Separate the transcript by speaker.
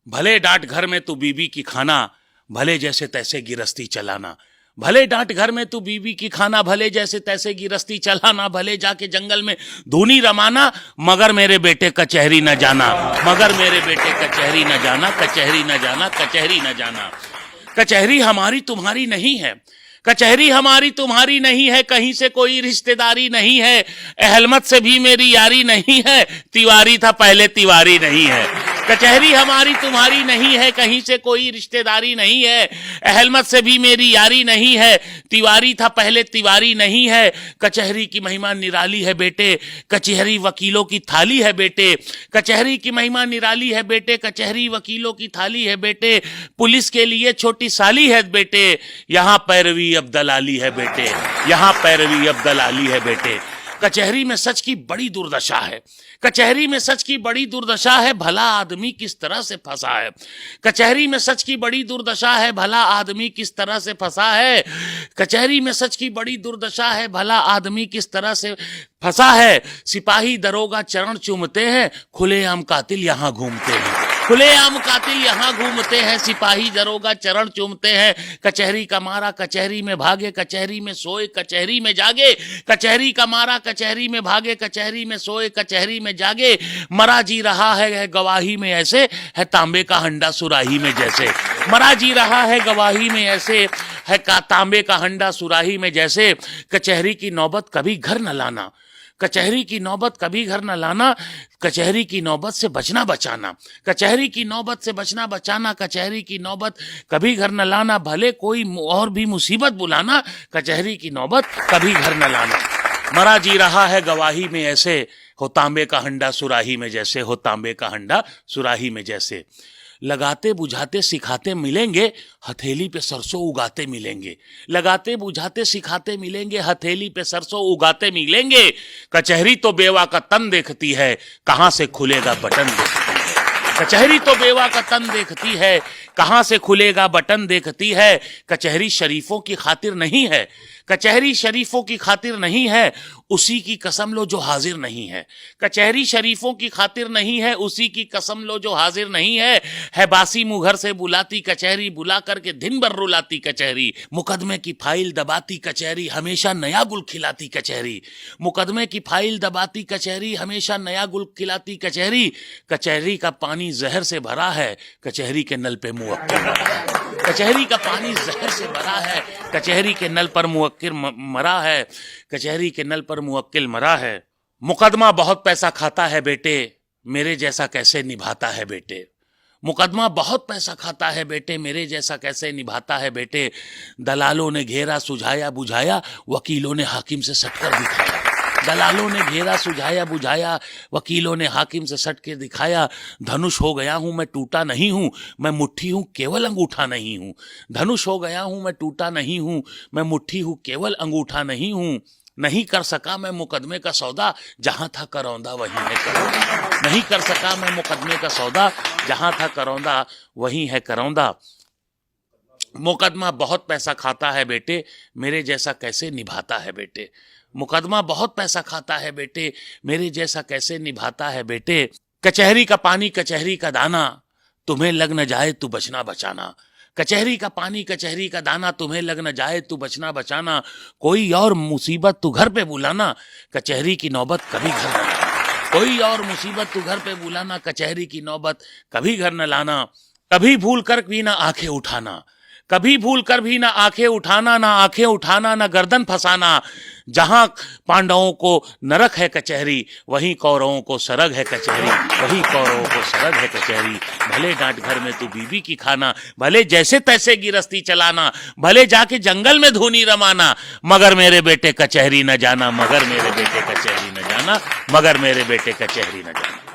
Speaker 1: भले डांट घर में तू बीबी की खाना, भले जैसे तैसे गिरस्ती चलाना। भले डांट घर में तू बीबी की खाना, भले जैसे तैसे गिरस्ती चलाना। भले जाके जंगल में धूनी रमाना, मगर मेरे बेटे कचहरी न जाना। मगर मेरे बेटे कचहरी न जाना, कचहरी न जाना, कचहरी न जाना। कचहरी हमारी तुम्हारी नहीं है, कचहरी हमारी तुम्हारी नहीं है, कहीं से कोई रिश्तेदारी नहीं है। अहलमत से भी मेरी यारी नहीं है, तिवारी था पहले तिवारी नहीं है। कचहरी हमारी तुम्हारी नहीं है, कहीं से कोई रिश्तेदारी नहीं है। अहलमत से भी मेरी यारी नहीं है, तिवारी था पहले तिवारी नहीं है। कचहरी की महिमा निराली है बेटे, कचहरी वकीलों की थाली है बेटे। कचहरी की महिमा निराली है बेटे, कचहरी वकीलों की थाली है बेटे। पुलिस के लिए छोटी साली है बेटे, यहाँ पैरवी अब दलाली है बेटे। यहाँ पैरवी अब दलाली है बेटे। कचहरी में सच की बड़ी दुर्दशा है, कचहरी में सच की बड़ी दुर्दशा है, भला आदमी किस तरह से फंसा है। कचहरी में सच की बड़ी दुर्दशा है, भला आदमी किस तरह से फंसा है। कचहरी में सच की बड़ी दुर्दशा है, भला आदमी किस तरह से फंसा है। सिपाही दरोगा चरण चूमते हैं, खुलेआम कातिल यहाँ घूमते हैं। खुलेआम कातिल यहाँ घूमते हैं, सिपाही दरोगा चरण चूमते हैं। कचहरी का मारा कचहरी में भागे, कचहरी में सोए कचहरी में जागे। कचहरी का मारा कचहरी में भागे, कचहरी में सोए कचहरी में जागे। मरा जी रहा है गवाही में ऐसे, है तांबे का हंडा सुराही में जैसे। मरा जी रहा है गवाही में ऐसे, है तांबे का हंडा सुराही में जैसे। कचहरी की नौबत कभी घर न लाना, कचहरी की नौबत कभी घर न लाना। कचहरी की नौबत से बचना बचाना, कचहरी की नौबत से बचना बचाना। कचहरी की नौबत कभी घर न लाना, भले कोई और भी मुसीबत बुलाना। कचहरी की नौबत कभी घर न लाना। मरा जी रहा है गवाही में ऐसे, हो तांबे का हंडा सुराही में जैसे। हो तांबे का हंडा सुराही में जैसे। लगाते बुझाते सिखाते मिलेंगे, हथेली पे सरसों उगाते मिलेंगे। लगाते बुझाते सिखाते मिलेंगे, हथेली पे सरसों उगाते मिलेंगे। कचहरी तो बेवा का तन देखती है, कहां से खुलेगा बटन देखती है। कचहरी तो बेवा का तन देखती है, कहां से खुलेगा बटन देखती है। कचहरी शरीफों की खातिर नहीं है, कचहरी शरीफों की खातिर नहीं है, उसी की कसम लो जो हाजिर नहीं है। कचहरी शरीफों की खातिर नहीं है, उसी की कसम लो जो हाजिर नहीं है बासी मुंह घर से बुलाती कचहरी, बुला करके दिन भर रुलाती कचहरी। मुकदमे की फाइल दबाती कचहरी, हमेशा नया गुल खिलाती कचहरी। मुकदमे की फाइल दबाती कचहरी, हमेशा नया गुल खिलाती कचहरी। कचहरी का पानी जहर से भरा है, कचहरी के नल पे मुवक्किल। कचहरी का पानी जहर से भरा है, कचहरी के नल पर मुवक्किल मरा है। कचहरी के नल पर मुवक्किल मरा है। मुकदमा बहुत पैसा खाता है बेटे, मेरे जैसा कैसे निभाता है बेटे। मुकदमा बहुत पैसा खाता है बेटे, मेरे जैसा कैसे निभाता है बेटे। दलालों ने घेरा सुझाया बुझाया, वकीलों ने हाकिम से सटकर दिखाया। दलालों ने घेरा सुझाया बुझाया, वकीलों ने हाकिम से सट के दिखाया। धनुष हो गया हूं मैं टूटा नहीं हूं, मैं मुट्ठी हूं केवल अंगूठा नहीं हूं। धनुष हो गया हूं मैं टूटा नहीं हूं, मैं मुट्ठी हूं केवल अंगूठा नहीं हूं। नहीं कर सका मैं मुकदमे का सौदा, जहां था करौंदा वहीं है करौंदा। नहीं कर सका मैं मुकदमे का सौदा, जहां था करौंदा वहीं है करौंदा। मुकदमा बहुत पैसा खाता है बेटे, मेरे जैसा कैसे निभाता है बेटे। मुकदमा बहुत पैसा खाता है बेटे, मेरे जैसा कैसे निभाता है बेटे। कचहरी का पानी कचहरी का दाना, तुम्हें लग न जाए तू बचना बचाना। कचहरी का पानी कचहरी का दाना, तुम्हें लग न जाए तू बचना बचाना। कोई और मुसीबत तू घर पे बुलाना, कचहरी की नौबत कभी घर न लाना। कोई और मुसीबत तू घर पे बुलाना, कचहरी की नौबत कभी घर न लाना। कभी भूल कर भी ना आंखें उठाना, कभी भूल कर भी ना आंखें उठाना। ना आंखें उठाना ना गर्दन फंसाना। जहां पांडवों को नरक है कचहरी, वहीं कौरवों को सरग है कचहरी। वहीं कौरवों को सरग है कचहरी। भले डांट घर में तू बीबी की खाना, भले जैसे तैसे गिरस्ती चलाना। भले जाके जंगल में धूनी रमाना, मगर मेरे बेटे कचहरी न जाना। मगर मेरे बेटे कचहरी न जाना, मगर मेरे बेटे कचहरी न जाना।